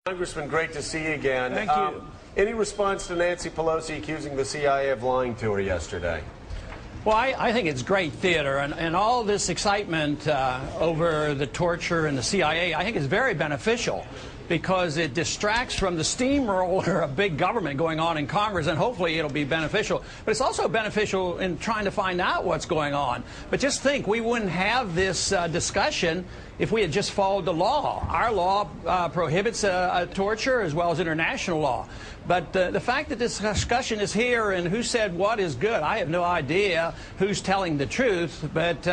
Congressman, great to see you again. Thank you. Any response to Nancy Pelosi accusing the CIA of lying to her yesterday? Well, I think it's great theater, and all this excitement over the torture and the CIA, I think is very beneficial because it distracts from the steamroller of big government going on in Congress, and hopefully it'll be beneficial. But it's also beneficial in trying to find out what's going on. But just think, we wouldn't have this discussion if we had just followed the law. Our law prohibits torture as well as international law. But the fact that this discussion is here and who said what is good, I have no idea who's telling the truth, but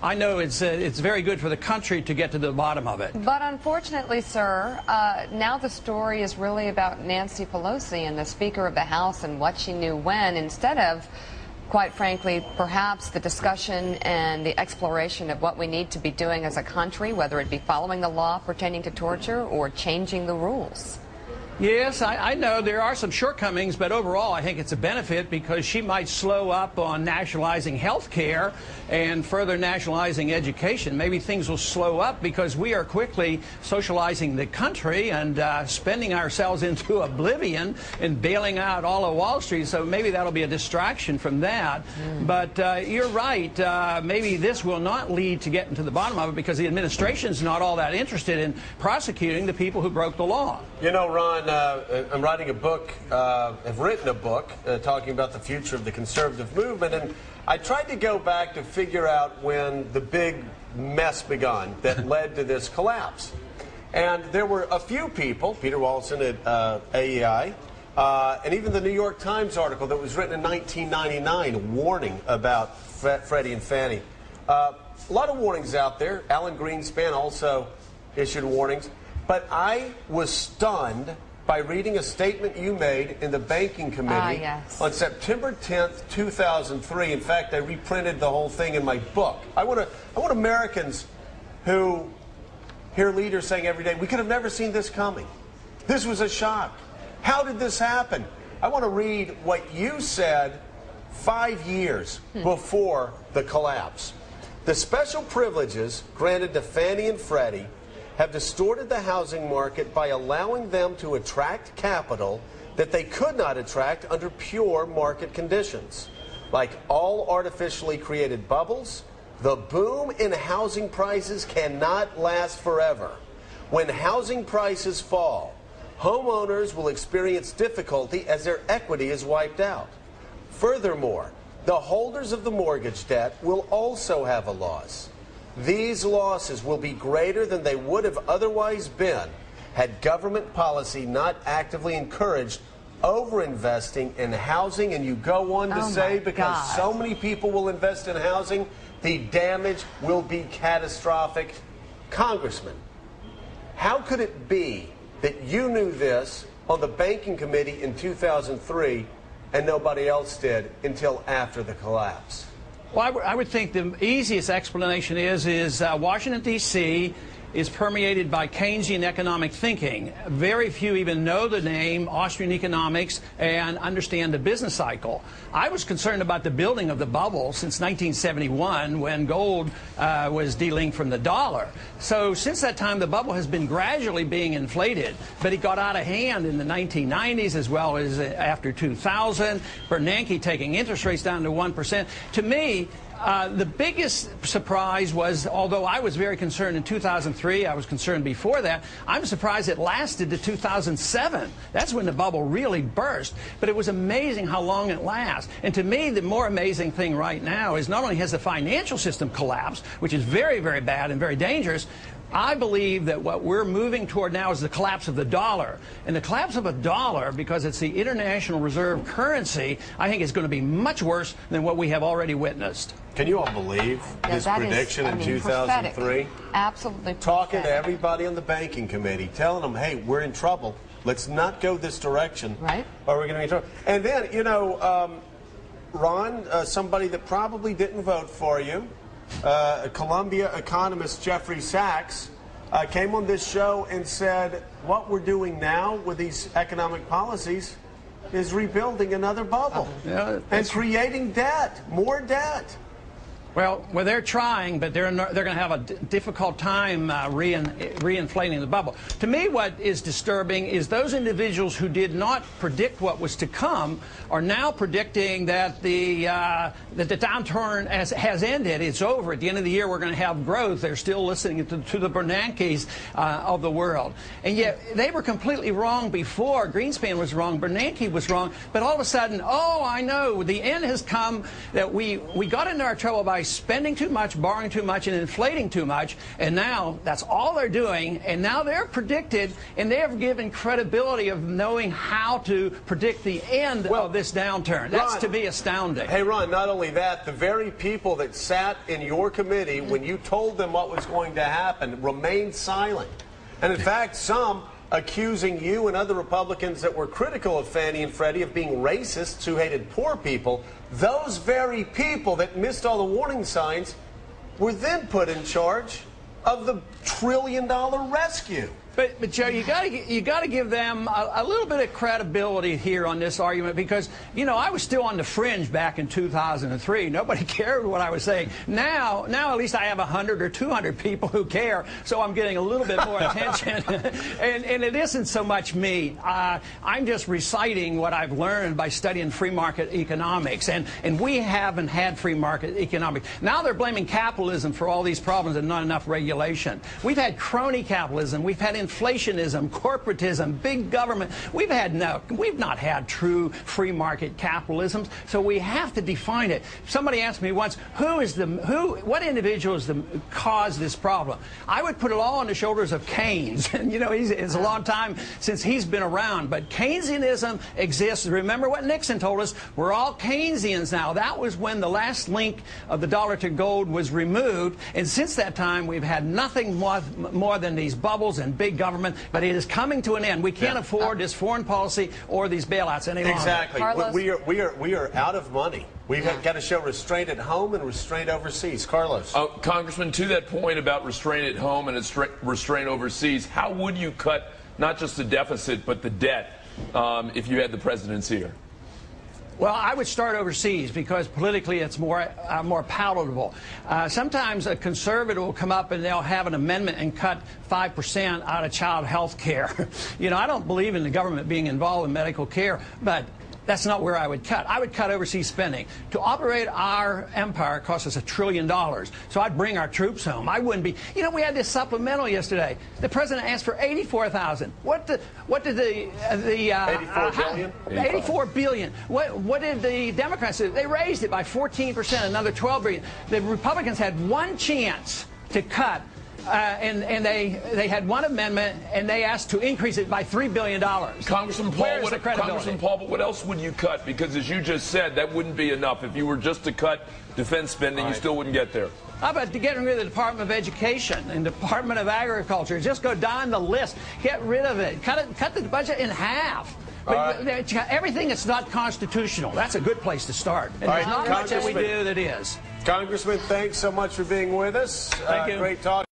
I know it's very good for the country to get to the bottom of it. But unfortunately, sir, now the story is really about Nancy Pelosi and the Speaker of the House and what she knew when, instead of, quite frankly, perhaps the discussion and the exploration of what we need to be doing as a country, whether it be following the law pertaining to torture or changing the rules. Yes, I know there are some shortcomings, but overall I think it's a benefit because she might slow up on nationalizing health care and further nationalizing education. Maybe things will slow up because we are quickly socializing the country and spending ourselves into oblivion and bailing out all of Wall Street, so maybe that'll be a distraction from that. But you're right, maybe this will not lead to getting to the bottom of it because the administration's not all that interested in prosecuting the people who broke the law. You know, Ron, I'm writing a book, have written a book talking about the future of the conservative movement, and I tried to go back to figure out when the big mess began that led to this collapse. And there were a few people, Peter Walson at AEI, and even the New York Times article that was written in 1999 warning about Freddie and Fannie. A lot of warnings out there. Alan Greenspan also issued warnings. But I was stunned by reading a statement you made in the Banking Committee on September 10th, 2003. In fact, I reprinted the whole thing in my book. I want Americans who hear leaders saying every day, we could have never seen this coming. This was a shock. How did this happen? I want to read what you said 5 years before the collapse. The special privileges granted to Fannie and Freddie have distorted the housing market by allowing them to attract capital that they could not attract under pure market conditions. Like all artificially created bubbles, the boom in housing prices cannot last forever. When housing prices fall, homeowners will experience difficulty as their equity is wiped out. Furthermore, the holders of the mortgage debt will also have a loss. These losses will be greater than they would have otherwise been had government policy not actively encouraged overinvesting in housing. And you go on to say, because so many people will invest in housing, the damage will be catastrophic. Congressman, how could it be that you knew this on the Banking Committee in 2003 and nobody else did until after the collapse? Well, I would think the easiest explanation is Washington, D.C. is permeated by Keynesian economic thinking. Very few even know the name Austrian economics and understand the business cycle. I was concerned about the building of the bubble since 1971 when gold was delinked from the dollar. So since that time, the bubble has been gradually being inflated, but it got out of hand in the 1990s as well as after 2000. Bernanke taking interest rates down to 1%. To me, the biggest surprise was, although I was very concerned in 2003, I was concerned before that, I'm surprised it lasted to 2007. That's when the bubble really burst. But it was amazing how long it lasts. And to me, the more amazing thing right now is not only has the financial system collapsed, which is very, very bad and very dangerous, I believe that what we're moving toward now is the collapse of the dollar. And the collapse of a dollar, because it's the international reserve currency, I think is going to be much worse than what we have already witnessed. Can you all believe his prediction in 2003? Prophetic. Absolutely Talking prophetic. to everybody on the Banking Committee, telling them, hey, we're in trouble. Let's not go this direction. Right. Or we're going to be in trouble. And then, you know, Ron, somebody that probably didn't vote for you, Columbia economist Jeffrey Sachs came on this show and said what we're doing now with these economic policies is rebuilding another bubble and creating debt, more debt. Well, they're trying, but they're going to have a difficult time reinflating the bubble. To me, what is disturbing is those individuals who did not predict what was to come are now predicting that the downturn has ended. It's over. At the end of the year, we're going to have growth. They're still listening to the Bernankes of the world. And yet, they were completely wrong before. Greenspan was wrong. Bernanke was wrong. But all of a sudden, oh, I know, the end has come, that we got into our trouble by spending too much, borrowing too much, and inflating too much, and now that's all they're doing, and now they're predicted, and they have given credibility of knowing how to predict the end of this downturn. That's, Ron, to be astounding. Hey, Ron, not only that, the very people that sat in your committee when you told them what was going to happen remained silent. And in fact, some accusing you and other Republicans that were critical of Fannie and Freddie of being racists who hated poor people. Those very people that missed all the warning signs were then put in charge of the trillion-dollar rescue. But Joe, you got to give them a little bit of credibility here on this argument, because, you know, I was still on the fringe back in 2003. Nobody cared what I was saying. Now at least I have 100 or 200 people who care, so I'm getting a little bit more attention. and it isn't so much me. I'm just reciting what I've learned by studying free market economics, and we haven't had free market economics. Now they're blaming capitalism for all these problems and not enough regulation. We've had crony capitalism. We've had inflationism, corporatism, big government. We've not had true free market capitalism, so we have to define it. Somebody asked me once, what individuals caused this problem? I would put it all on the shoulders of Keynes. And you know, it's a long time since he's been around, but Keynesianism exists. Remember what Nixon told us? We're all Keynesians now. That was when the last link of the dollar to gold was removed, and since that time we've had nothing more than these bubbles and big government, but it is coming to an end. We can't afford this foreign policy or these bailouts any longer. Exactly. We are out of money. We've got to show restraint at home and restraint overseas. Carlos. Congressman, to that point about restraint at home and restraint overseas, how would you cut not just the deficit but the debt if you had the president's ear? Well, I would start overseas because politically it's more palatable. Sometimes a conservative will come up and they'll have an amendment and cut 5% out of child health care. You know, I don't believe in the government being involved in medical care, but that's not where I would cut. I would cut overseas spending. To operate our empire costs us $1 trillion. So I'd bring our troops home. I wouldn't be. You know, we had this supplemental yesterday. The president asked for $84,000. What did the 84 billion? 84 billion. What did the Democrats do? They raised it by 14%, another 12 billion. The Republicans had one chance to cut. And they had one amendment, and they asked to increase it by $3 billion. Congressman Paul, but what else would you cut? Because as you just said, that wouldn't be enough. If you were just to cut defense spending, you still wouldn't get there. How about getting rid of the Department of Education and Department of Agriculture? Just go down the list. Get rid of it. Cut the budget in half. Everything that's not constitutional. That's a good place to start. And there's not much that we do that is. Congressman, thanks so much for being with us. Thank you. Great talk.